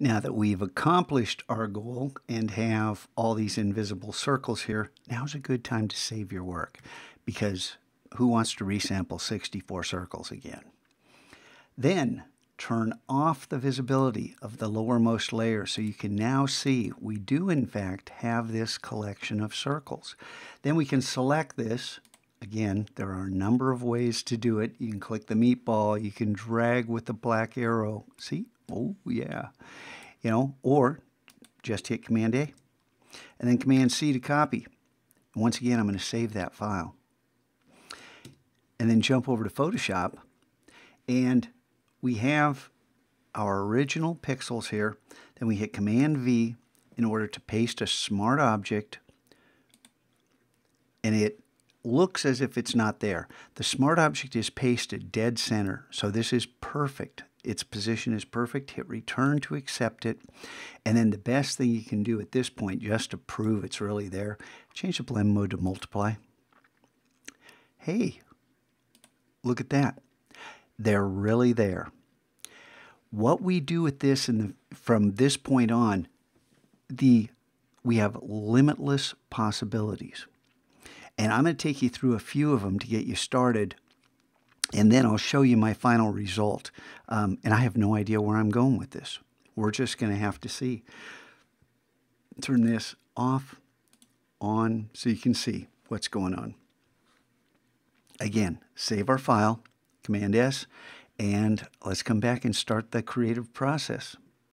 Now that we've accomplished our goal and have all these invisible circles here, now's a good time to save your work, because who wants to resample 64 circles again? Then turn off the visibility of the lowermost layer so you can now see we do in fact have this collection of circles. Then we can select this. Again, there are a number of ways to do it. You can click the meatball, you can drag with the black arrow. See? Oh yeah. Or just hit Command A and then Command C to copy. And once again, I'm going to save that file. And then jump over to Photoshop, and we have our original pixels here. Then we hit Command V in order to paste a smart object, and it looks as if it's not there. The smart object is pasted dead center, so this is perfect. Its position is perfect. Hit return to accept it. And then the best thing you can do at this point, just to prove it's really there, change the blend mode to multiply. Hey, look at that. They're really there. What we do with this from this point on, we have limitless possibilities. And I'm going to take you through a few of them to get you started. And then I'll show you my final result. And I have no idea where I'm going with this. We're just going to have to see. Turn this off, on, so you can see what's going on. Again, save our file, Command S, and let's come back and start the creative process.